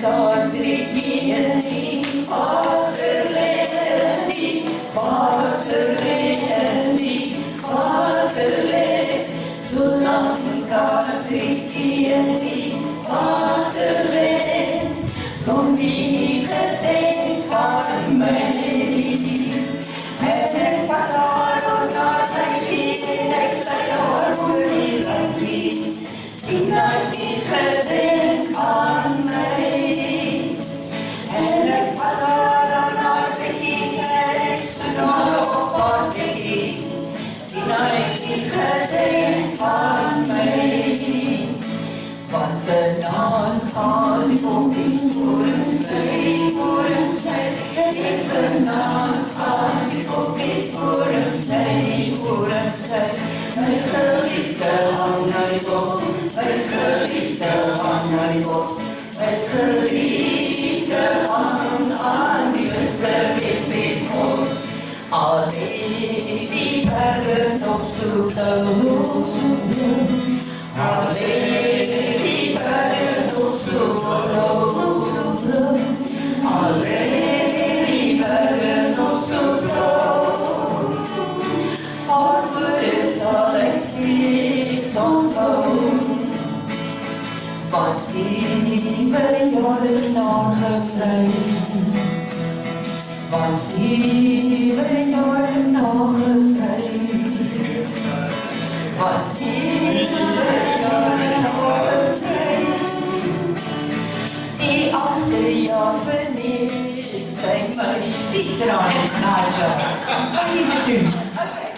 Hasretini hatırlayani, hatırlayani, hatırlayani. Sunan hasretini hatırlayani. Zombie kate kalmeli. Her pasar ona sanki nektar muri langi. Sinaki kate kalmeli. Her pasar ona sanki nektar muri. Sinaki kate kalmeli. Vantanan han hoki puran say, Vantanan han hoki puran say. Kalita hanaribo, kalita hanaribo, kalita hanaribo. Aleti perno sulo, aleti perno sulo, aleti perno sulo. Forward electric song. Fancy when you're not afraid. Fancy when you're not afraid. Fancy when you're not afraid. The answer of me, take my sister on his night. What are you doing?